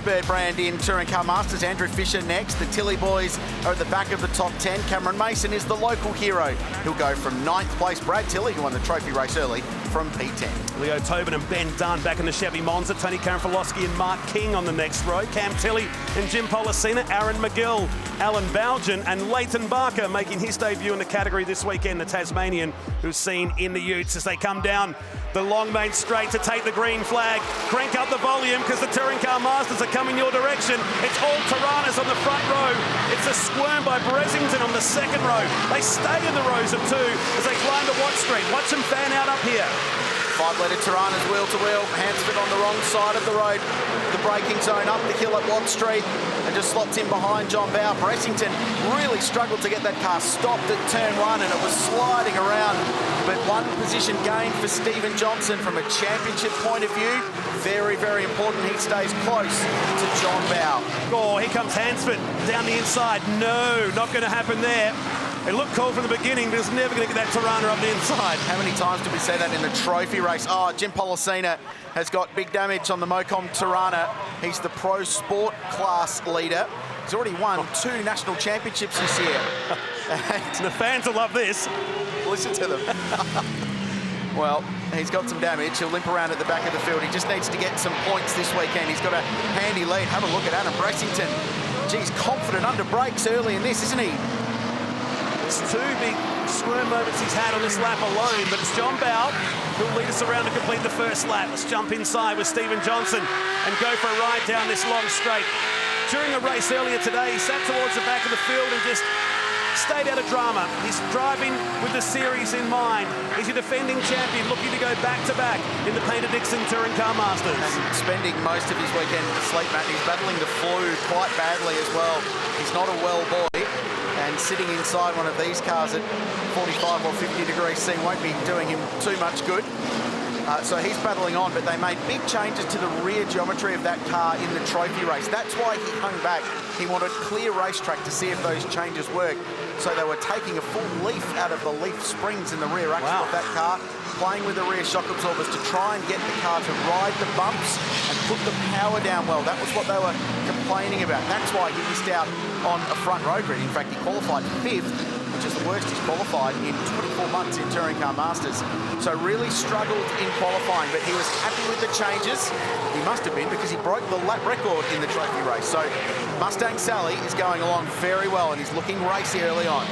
Firebird brand in Touring Car Masters. Andrew Fisher next. The Tilly boys are at the back of the top 10. Cameron Mason is the local hero. He'll go from 9th place. Brad Tilly, who won the trophy race early, from P10. Leo Tobin and Ben Dunn back in the Chevy Monza. Tony Karanfilowski and Mark King on the next row. Cam Tilly and Jim Policina. Aaron McGill, Alan Bowgen and Leighton Barker making his debut in the category this weekend. The Tasmanian, who's seen in the Utes as they come down the long main straight to take the green flag. Crank up the volume because the Touring Car Masters are coming your direction. It's all Tiranas on the front row. It's a squirm by Bressington on the second row. They stay in the rows of two as they climb to Watt Street. Watch them fan out up here. 5-letter Tiranas wheel to wheel. Hansford on the wrong side of the road. The braking zone up the hill at Watt Street and just slots in behind John Bowe. Bressington really struggled to get that car stopped at turn 1 and it was sliding around. But one position gained for Stephen Johnson from a championship point of view. Very, very important he stays close to John Bowe. Oh, here comes Hansford down the inside. No, not going to happen there. It looked cool from the beginning, but it's never going to get that Tirana up the inside. How many times did we say that in the trophy race? Oh, Jim Policina has got big damage on the Mocom Tirana. He's the pro sport class leader. He's already won 2 national championships this year. And the fans will love this. Listen to them. Well, he's got some damage. He'll limp around at the back of the field. He just needs to get some points this weekend. He's got a handy lead. Have a look at Adam Bressington. Geez, confident under brakes early in this, isn't he? It's 2 big squirm moments he's had on this lap alone, but it's John Bowe who'll lead us around to complete the first lap. Let's jump inside with Stephen Johnson and go for a ride down this long straight. During a race earlier today, he sat towards the back of the field and just stayed out of drama. He's driving with the series in mind. He's a defending champion looking to go back-to-back in the Paynter-Dixon Touring Car Masters. And spending most of his weekend asleep, Matt. He's battling the flu quite badly as well. He's not a well boy. And sitting inside one of these cars at 45 or 50 degrees C won't be doing him too much good. So he's battling on, but they made big changes to the rear geometry of that car in the trophy race. That's why he hung back. He wanted clear racetrack to see if those changes work. So they were taking a full leaf out of the leaf springs in the rear axle of that car, playing with the rear shock absorbers to try and get the car to ride the bumps and put the power down well. That was what they were complaining about. That's why he missed out on a front row grid. In fact, he qualified 5th, which is the worst he's qualified in 24 months in Touring Car Masters. So really struggled in qualifying, but he was happy with the changes. He must have been, because he broke the lap record in the trophy race. So Mustang Sally is going along very well and he's looking racy early on.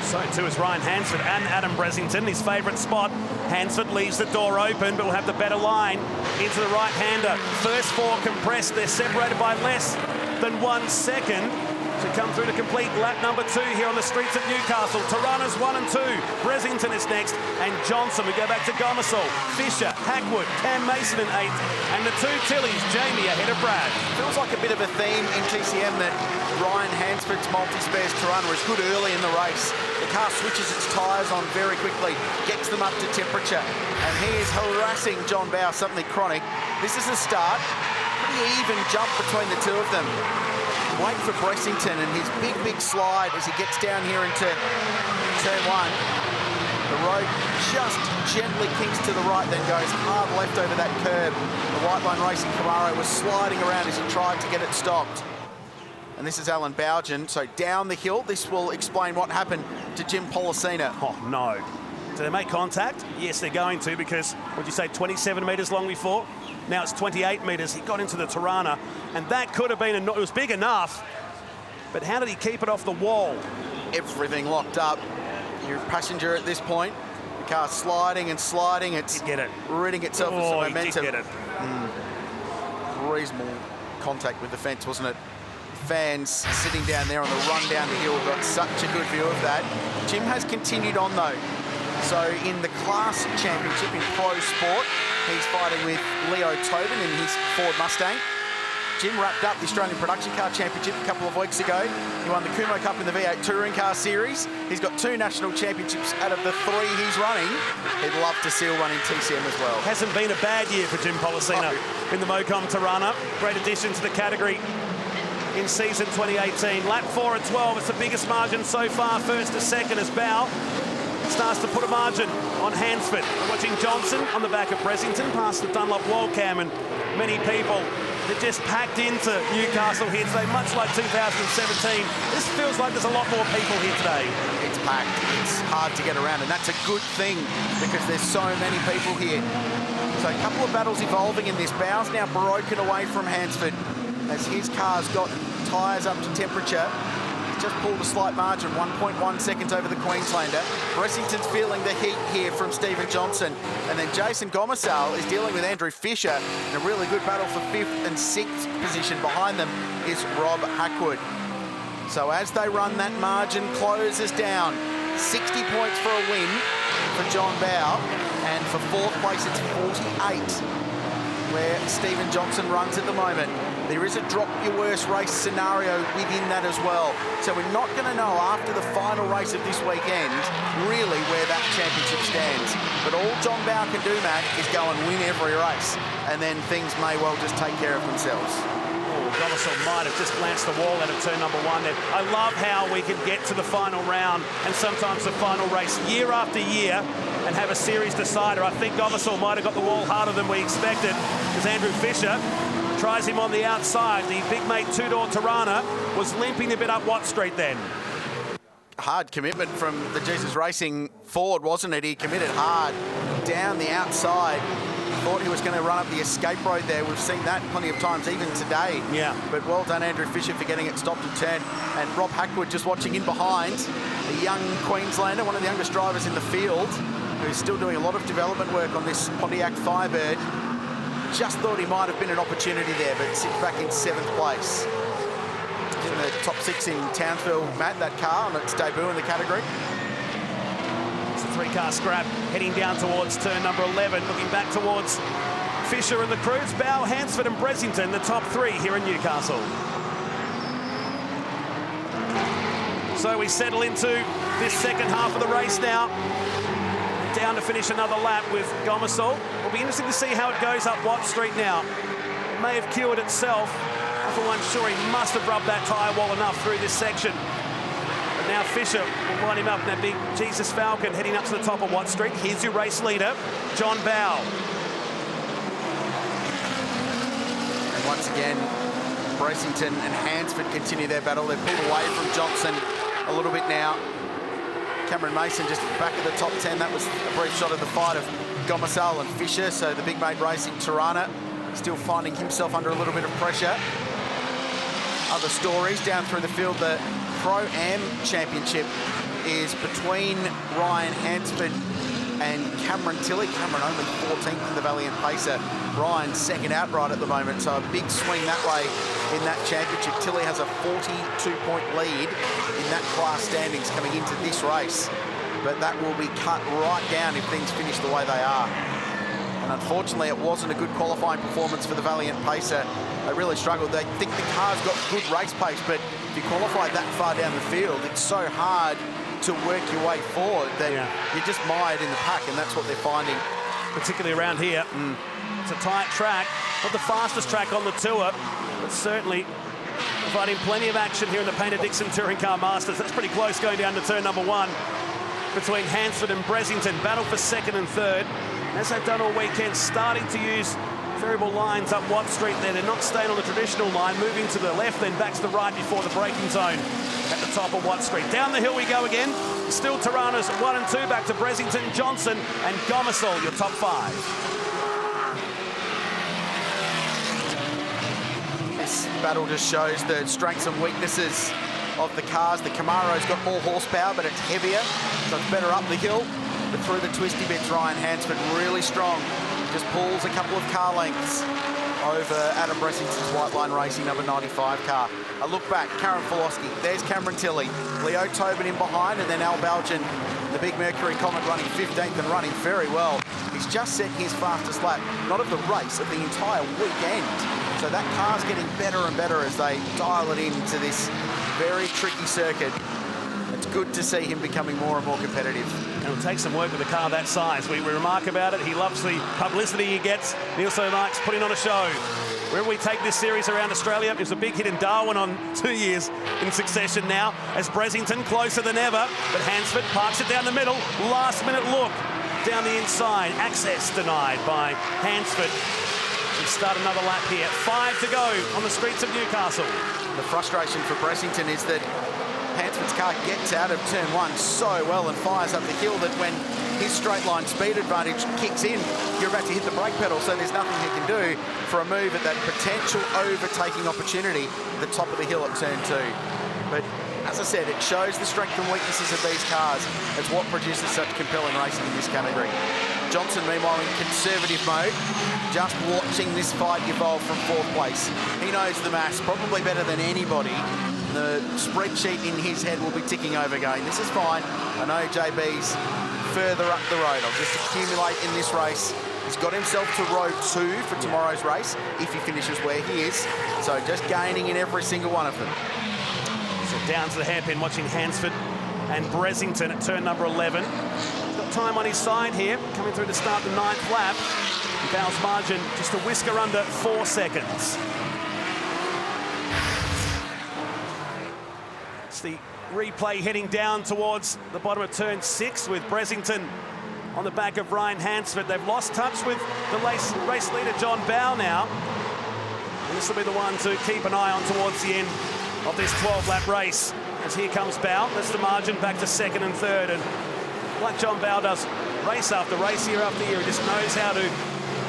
So too is Ryan Hansford and Adam Bressington, his favourite spot. Hansford leaves the door open, but will have the better line into the right-hander. First 4 compressed. They're separated by less than 1 second to come through to complete lap number 2 here on the streets of Newcastle. Tiranas 1 and 2. Bressington is next, and Johnson. We go back to Gomersall, Fisher, Hackwood, Cam Mason in 8th, and the 2 Tillys, Jamie ahead of Brad. Feels like a bit of a theme in TCM that Ryan Hansford's multi-spares Tirana is good early in the race. The car switches its tyres on very quickly, gets them up to temperature, and he is harassing John Bowe, something chronic. This is the start. Pretty even jump between the 2 of them. Wait for Bressington and his big slide as he gets down here into turn 1. The road just gently kinks to the right, then goes hard left over that curb. The White Line Racing Camaro was sliding around as he tried to get it stopped. And this is Alan Bowgen. So down the hill, this will explain what happened to Jim Policina. Oh, no. Do they make contact? Yes, they're going to, because, what'd you say, 27 metres long before? Now it's 28 metres. He got into the Tirana, and that could have been, it was big enough, but how did he keep it off the wall? Everything locked up. You're a passenger at this point. The car's sliding and sliding. It's ridding itself of some momentum. He did get it. Reasonable contact with the fence, wasn't it? Fans sitting down there on the run down the hill got such a good view of that. Jim has continued on, though. So in the class championship in pro sport, he's fighting with Leo Tobin in his Ford Mustang. Jim wrapped up the Australian Production Car Championship a couple of weeks ago. He won the Kumho Cup in the V8 Touring Car Series. He's got 2 national championships out of the 3 he's running. He'd love to seal one in TCM as well. Hasn't been a bad year for Jim Policina in the Mocom Tirana. Great addition to the category in season 2018. Lap 4 at 12. It's the biggest margin so far, first to second, as Bowe starts to put a margin on Hansford. We're watching Johnson on the back of Bressington past the Dunlop wall cam, and many people that just packed into Newcastle here today, much like 2017. This feels like there's a lot more people here today. It's packed. It's hard to get around, and that's a good thing because there's so many people here. So a couple of battles evolving in this. Bow's now broken away from Hansford as his car's got tyres up to temperature. Just pulled a slight margin, 1.1 seconds over the Queenslander. Bressington's feeling the heat here from Stephen Johnson. And then Jason Gomersal is dealing with Andrew Fisher in a really good battle for 5th and 6th position. Behind them is Rob Hackwood. So as they run, that margin closes down. 60 points for a win for John Bow. And for 4th place, it's 48, where Stephen Johnson runs at the moment. There is a drop your worst race scenario within that as well. So we're not going to know after the final race of this weekend really where that championship stands. But all John Bow can do, Matt, is go and win every race. And then things may well just take care of themselves. Gomersal might have just glanced the wall out of turn number 1 there. I love how we can get to the final round and sometimes the final race year after year and have a series decider. I think Gomersal might have got the wall harder than we expected because Andrew Fisher tries him on the outside. The big mate two-door Tirana was limping a bit up Watt Street then. Hard commitment from the Jesus Racing Ford, wasn't it? He committed hard down the outside. Thought he was going to run up the escape road there. We've seen that plenty of times, even today. Yeah. But well done, Andrew Fisher, for getting it stopped and turned. And Rob Hackwood just watching in behind. A young Queenslander, one of the youngest drivers in the field, who's still doing a lot of development work on this Pontiac Firebird. Just thought he might have been an opportunity there, but sits back in 7th place. In the top 6 in Townsville, Matt, that car on its debut in the category. It's a 3-car scrap heading down towards turn number 11, looking back towards Fisher and the crew. It's Bow, Hansford and Bressington, the top 3 here in Newcastle. So we settle into this second half of the race now. Down to finish another lap with Gomersal. It'll be interesting to see how it goes up Watt Street now. It may have cured itself. I'm for one sure he must have rubbed that tyre wall enough through this section. But now Fisher will line him up in that big Jesus Falcon heading up to the top of Watt Street. Here's your race leader, John Bow. And once again, Bressington and Hansford continue their battle. They've pulled away from Johnson a little bit now. Cameron Mason just back at the top 10. That was a brief shot of the fight of Gomersal and Fisher. So the big mate racing Tirana still finding himself under a little bit of pressure. Other stories down through the field. The Pro-Am Championship is between Ryan Hansford and Cameron Tilley. Cameron only 14th in the Valiant Pacer. Ryan second outright at the moment, so a big swing that way in that championship. Tilley has a 42-point lead in that class standings coming into this race, but that will be cut right down if things finish the way they are. And unfortunately, it wasn't a good qualifying performance for the Valiant Pacer. They really struggled. They think the car's got good race pace, but if you qualify that far down the field, it's so hard to work your way forward that you're just mired in the pack, and that's what they're finding. Particularly around here. It's a tight track, not the fastest track on the tour, but certainly providing plenty of action here in the Painter-Dixon Touring Car Masters. That's pretty close going down to turn number 1 between Hansford and Bressington. Battle for 2nd and 3rd. And as they've done all weekend, starting to use variable lines up Watt Street there. They're not staying on the traditional line, moving to the left, then back to the right before the braking zone at the top of Watt Street. Down the hill we go again. Still Tirana's 1 and 2, back to Bressington, Johnson and Gomersal, your top 5. This battle just shows the strengths and weaknesses of the cars. The Camaro's got more horsepower, but it's heavier, so it's better up the hill. But through the twisty bits, Ryan Hansford really strong. Just pulls a couple of car lengths over Adam Bressington's White Line Racing number 95 car. A look back, Karen Filosky, there's Cameron Tilley, Leo Tobin in behind, and then Al Baljan, the big Mercury Comet, running 15th and running very well. He's just set his fastest lap, not of the race, of the entire weekend. So that car's getting better and better as they dial it into this very tricky circuit. It's good to see him becoming more and more competitive. It'll take some work with a car that size. We remark about it. He loves the publicity he gets. He also likes putting on a show. Wherever we take this series around Australia, it was a big hit in Darwin on 2 years in succession now, as Bressington closer than ever, but Hansford parks it down the middle. Last minute look down the inside. Access denied by Hansford. start another lap here. 5 to go on the streets of Newcastle. The frustration for Bressington is that Hansford's car gets out of turn 1 so well and fires up the hill that when his straight line speed advantage kicks in, you're about to hit the brake pedal, so there's nothing he can do for a move at that potential overtaking opportunity at the top of the hill at turn 2. But as I said, it shows the strength and weaknesses of these cars. It's what produces such compelling racing in this category. Johnson, meanwhile, in conservative mode, just watching this fight evolve from 4th place. He knows the maths probably better than anybody. The spreadsheet in his head will be ticking over going, this is fine. I know JB's further up the road. I'll just accumulate in this race. He's got himself to row 2 for tomorrow's race if he finishes where he is. So just gaining in every single one of them. So down to the hairpin, watching Hansford and Bressington at turn number 11. He's got time on his side here, coming through to start the 9th lap. Bow's margin just a whisker under 4 seconds. It's the replay heading down towards the bottom of turn 6 with Bressington on the back of Ryan Hansford. They've lost touch with the race leader, John Bow, now. And this will be the one to keep an eye on towards the end of this 12-lap race. As here comes Bow, that's the margin back to 2nd and 3rd. And like John Bow does race after race, year after year, he just knows how to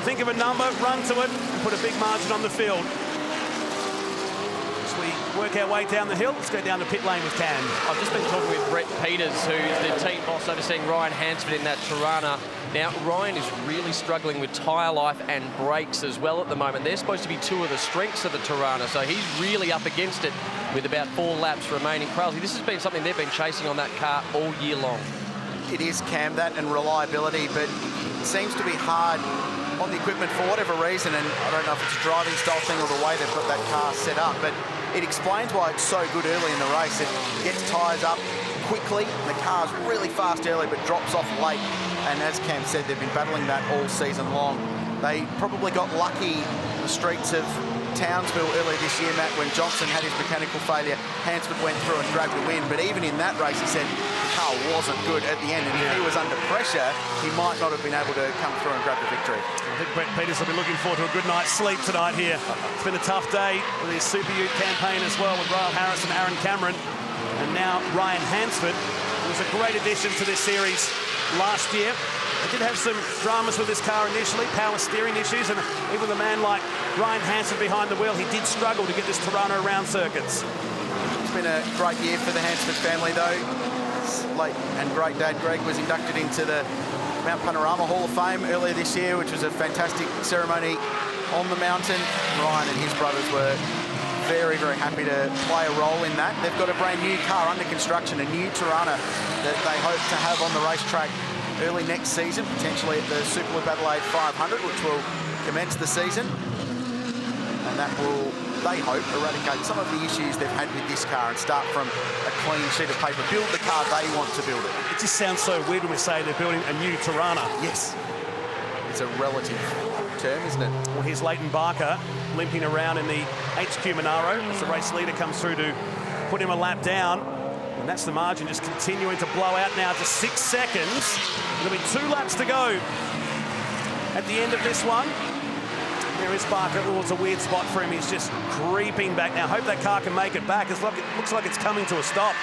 think of a number, run to it, and put a big margin on the field. As we work our way down the hill, let's go down the pit lane with Cam. I've just been talking with Brett Peters, who's the team boss overseeing Ryan Hansford in that Tirana. Now, Ryan is really struggling with tyre life and brakes as well at the moment. They're supposed to be 2 of the strengths of the Tirana, so he's really up against it with about 4 laps remaining. Crowley, this has been something they've been chasing on that car all year long. It is, Cam, that and reliability, but it seems to be hard on the equipment for whatever reason, and I don't know if it's a driving style thing or the way they've got that car set up, but it explains why it's so good early in the race. It gets tyres up quickly, the car's really fast early but drops off late, and as Cam said, they've been battling that all season long. They probably got lucky in the streets of Townsville earlier this year, Matt, when Johnson had his mechanical failure. Hansford went through and grabbed a win, but even in that race, he said the car wasn't good at the end, and if he was under pressure, he might not have been able to come through and grab the victory. I think Brett Peters will be looking forward to a good night's sleep tonight here. It's been a tough day with his Super Ute campaign as well, with Ryle Harris and Aaron Cameron, and now Ryan Hansford, who was a great addition to this series last year. They did have some dramas with this car initially, power steering issues, and even with a man like Ryan Hansford behind the wheel, he did struggle to get this Tirana around circuits. It's been a great year for the Hansford family, though. Late and great dad Greg was inducted into the Mount Panorama Hall of Fame earlier this year, which was a fantastic ceremony on the mountain. Ryan and his brothers were very, very happy to play a role in that. They've got a brand new car under construction, a new Tirana that they hope to have on the racetrack early next season, potentially at the Superloop Adelaide 500, which will commence the season. And that will, they hope, eradicate some of the issues they've had with this car and start from a clean sheet of paper, build the car they want to build it. It just sounds so weird when we say they're building a new Tirana. Yes. It's a relative term, isn't it? Well, here's Leighton Barker limping around in the HQ Monaro as the race leader comes through to put him a lap down. And that's the margin just continuing to blow out now to 6 seconds. There'll be 2 laps to go at the end of this one. There is Barker. Oh, it's a weird spot for him. He's just creeping back now. Hope that car can make it back. It looks like it's coming to a stop.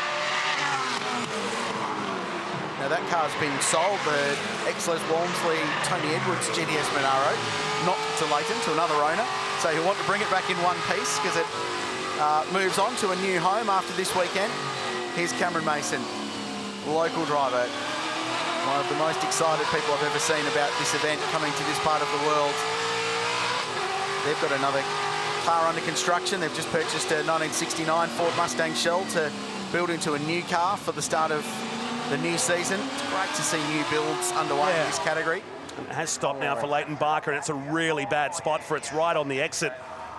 Now that car's been sold, the ex-Les Walmsley Tony Edwards GTS Monaro, not to Leighton, to another owner. So he'll want to bring it back in one piece because it moves on to a new home after this weekend. Here's Cameron Mason, local driver. One of the most excited people I've ever seen about this event coming to this part of the world. They've got another car under construction. They've just purchased a 1969 Ford Mustang Shell to build into a new car for the start of the new season. It's great to see new builds underway in this category. It has stopped now for Leighton Barker, and it's a really bad spot for it's right on the exit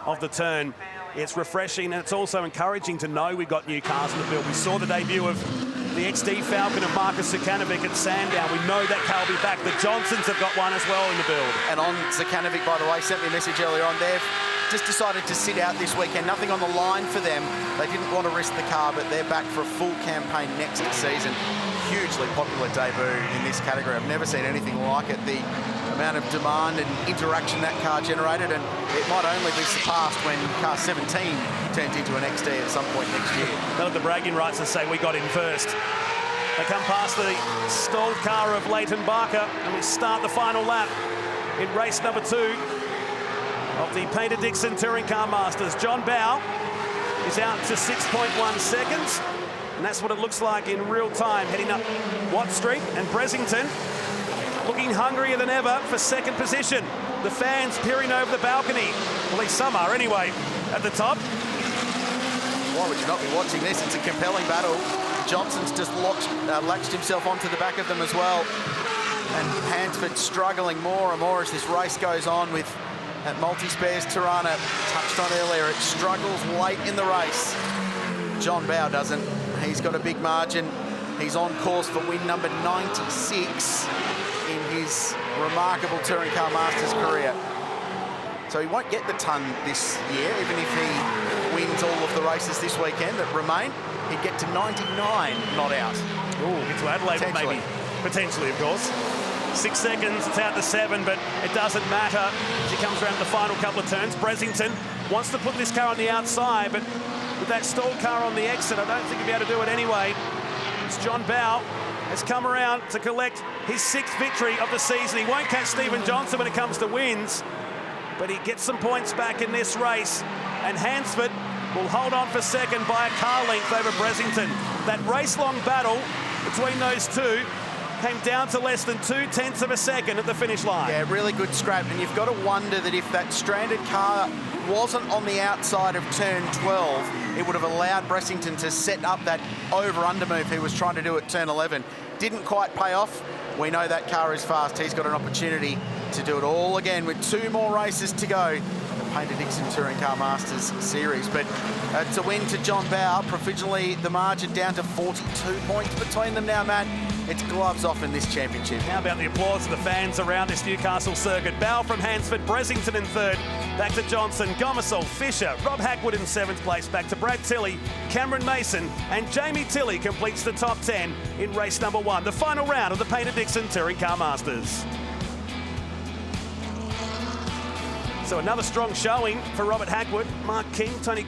of the turn. It's refreshing, and it's also encouraging to know we've got new cars in the build. We saw the debut of the XD Falcon of Marcus Zukanovic at Sandown. We know that car will be back. The Johnsons have got one as well in the build. And on Zukanovic, by the way, sent me a message earlier on. They've just decided to sit out this weekend. Nothing on the line for them. They didn't want to risk the car, but they're back for a full campaign next season. Hugely popular debut in this category. I've never seen anything like it. The amount of demand and interaction that car generated, and it might only be surpassed when car 17 turns into an XD at some point next year. They'll have the bragging rights to say we got in first. They come past the stalled car of Leighton Barker, and we start the final lap in race number 2 of the Peter Dixon Touring Car Masters. John Bowe is out to 6.1 seconds, and that's what it looks like in real time, heading up Watt Street. And Bressington looking hungrier than ever for second position. The fans peering over the balcony, at least some are anyway, at the top. Why would you not be watching this? It's a compelling battle. Johnson's just latched himself onto the back of them as well. And Hansford struggling more and more as this race goes on, with that multi-spares Tirana touched on earlier. It struggles late in the race. John Bowe doesn't. He's got a big margin. He's on course for win number 96 in his remarkable Touring Car Masters career. So he won't get the ton this year, even if he wins all of the races this weekend that remain. He'd get to 99 not out. Ooh, get to Adelaide maybe. Potentially, of course. 6 seconds, it's out to 7, but it doesn't matter as he comes around the final couple of turns. Bressington wants to put this car on the outside, but with that stalled car on the exit, I don't think he'll be able to do it anyway. It's John Bowe has come around to collect his 6th victory of the season. He won't catch Stephen Johnson when it comes to wins, but he gets some points back in this race, and Hansford will hold on for second by a car length over Bressington. That race-long battle between those two came down to less than 0.2 of a second at the finish line. Yeah, really good scrap, and you've got to wonder that if that stranded car wasn't on the outside of turn 12, it would have allowed Bressington to set up that over-under move he was trying to do at turn 11. Didn't quite pay off. We know that car is fast. He's got an opportunity to do it all again with 2 more races to go. Peter Dixon Touring Car Masters Series, but it's a win to John Bowe. Provisionally, the margin down to 42 points between them now, Matt. It's gloves off in this championship. How about the applause of the fans around this Newcastle circuit? Bowe from Hansford, Bressington in 3rd, back to Johnson, Gomersall, Fisher, Rob Hackwood in 7th place, back to Brad Tilley, Cameron Mason, and Jamie Tilley completes the top 10 in race number 1, the final round of the Peter Dixon Touring Car Masters. So another strong showing for Robert Hackwood, Mark King, Tony